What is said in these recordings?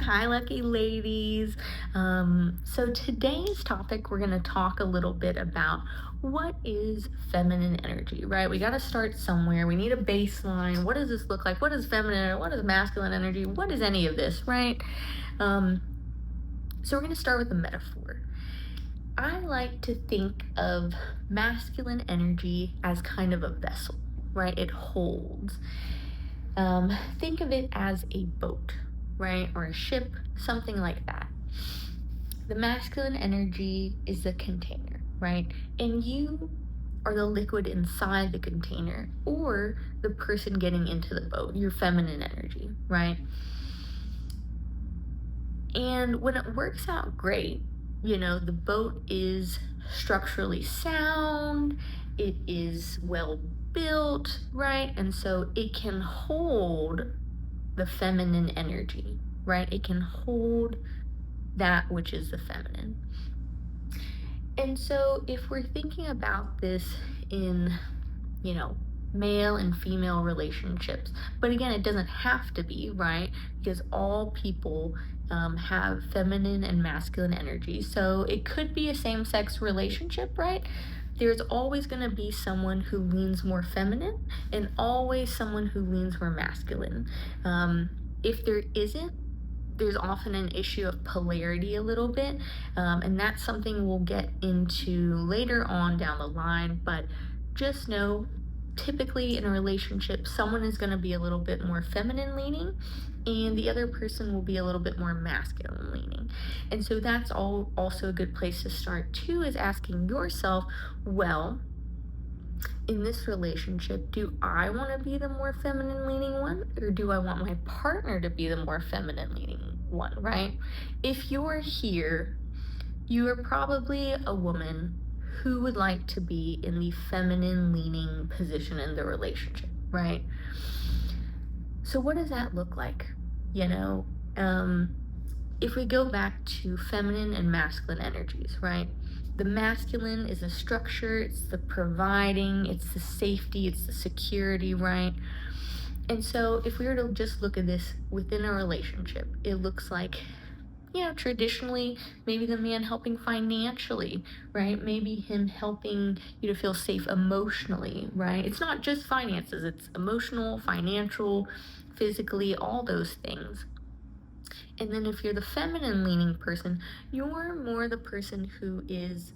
Hi, lucky ladies. So today's topic, we're going to talk a little bit about what is feminine energy, right? We got to start somewhere. We need a baseline. What does this look like? What is feminine? What is masculine energy? What is any of this, right? So we're going to start with a metaphor. I like to think of masculine energy as kind of a vessel, right? It holds. Think of it as a boat, right? Or a ship, something like that. The masculine energy is the container, right? And you are the liquid inside the container, or the person getting into the boat, your feminine energy, right? And when it works out great, the boat is structurally sound, it is well built, right? And so it can hold the feminine energy, right? It can hold that which is the feminine. And so if we're thinking about this in, male and female relationships, but again, it doesn't have to be, right? Because all people have feminine and masculine energy. So it could be a same-sex relationship, right? There's always going to be someone who leans more feminine and always someone who leans more masculine. If there isn't, there's often an issue of polarity a little bit, and that's something we'll get into later on down the line. But just know, typically in a relationship, someone is going to be a little bit more feminine leaning and the other person will be a little bit more masculine leaning. And so that's also a good place to start too, is asking yourself, well, in this relationship, do I want to be the more feminine leaning one, or do I want my partner to be the more feminine leaning one, right? If you're here, you are probably a woman who would like to be in the feminine leaning position in the relationship, right? So what does that look like? If we go back to feminine and masculine energies, right? The masculine is the structure, it's the providing, it's the safety, it's the security, right? And so if we were to just look at this within a relationship, it looks like, traditionally, maybe the man helping financially, right? Maybe him helping you to feel safe emotionally, right? It's not just finances, it's emotional, financial, physically, all those things. And then if you're the feminine leaning person, you're more the person who is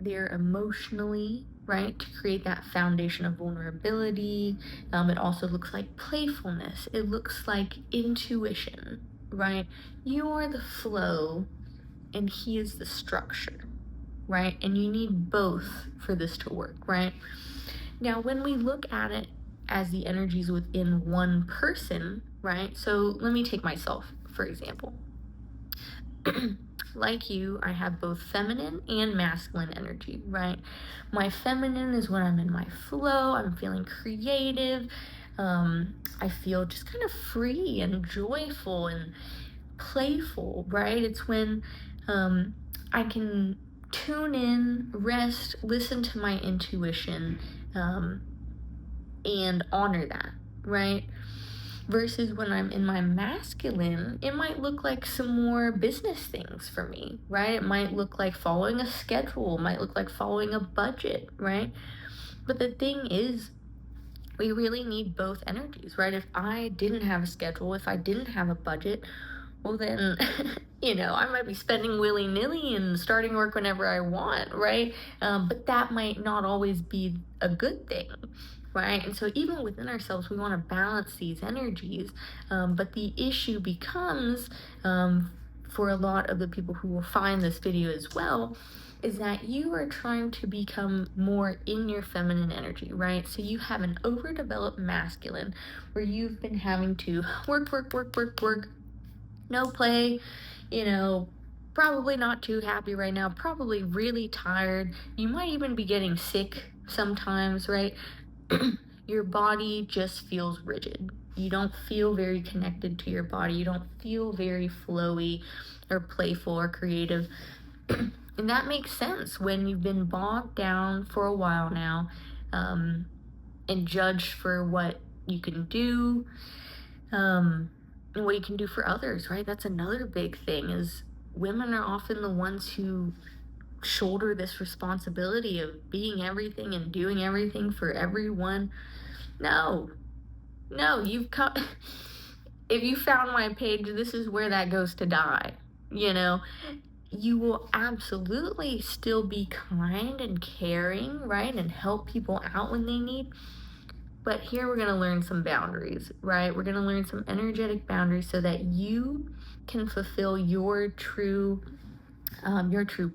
there emotionally, right, to create that foundation of vulnerability. It also looks like playfulness. It looks like intuition, right? You are the flow and he is the structure, right? And you need both for this to work, right? Now, when we look at it as the energies within one person, right? So let me take myself, for example. Like you, I have both feminine and masculine energy, right? My feminine is when I'm in my flow, I'm feeling creative, I feel just kind of free and joyful and playful, right? It's when I can tune in, rest, listen to my intuition, and honor that, right? Versus when I'm in my masculine, it might look like some more business things for me, right? It might look like following a schedule, it might look like following a budget, right? But the thing is, we really need both energies, right? If I didn't have a schedule, if I didn't have a budget, well then, I might be spending willy-nilly and starting work whenever I want, right? But that might not always be a good thing, right? And so even within ourselves, we want to balance these energies, but the issue becomes, for a lot of the people who will find this video as well, is that you are trying to become more in your feminine energy, right? So you have an overdeveloped masculine where you've been having to work, no play, probably not too happy right now, probably really tired. You might even be getting sick sometimes, right? Your body just feels rigid. You don't feel very connected to your body. You don't feel very flowy or playful or creative. And that makes sense when you've been bogged down for a while now, and judged for what you can do, and what you can do for others, right? That's another big thing is women are often the ones who shoulder this responsibility of being everything and doing everything for everyone. No, no, you've come. If you found my page, this is where that goes to die. You know, you will absolutely still be kind and caring, right? And help people out when they need. But here we're going to learn some boundaries, right? We're going to learn some energetic boundaries so that you can fulfill your true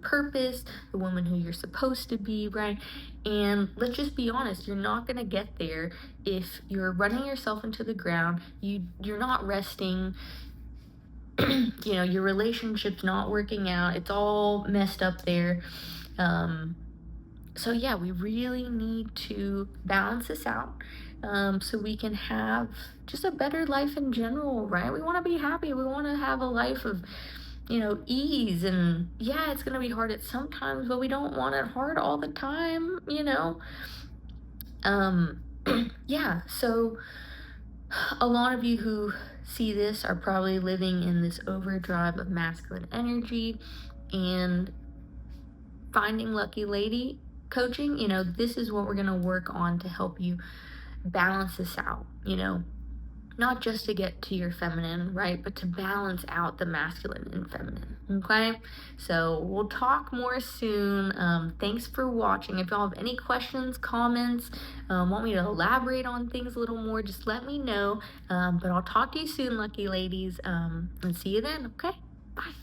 purpose, the woman who you're supposed to be, right? And let's just be honest, you're not going to get there if you're running yourself into the ground. You're not resting. Your relationship's not working out. It's all messed up there. So yeah, we really need to balance this out, so we can have just a better life in general, right? We want to be happy. We want to have a life of, ease. And yeah, it's going to be hard at sometimes, but we don't want it hard all the time. Um, yeah, so a lot of you who see this are probably living in this overdrive of masculine energy, and finding lucky lady coaching, this is what we're going to work on to help you balance this out, not just to get to your feminine, right? But to balance out the masculine and feminine. Okay. So we'll talk more soon. Thanks for watching. If y'all have any questions, comments, want me to elaborate on things a little more, just let me know. But I'll talk to you soon, lucky ladies. And see you then. Okay. Bye.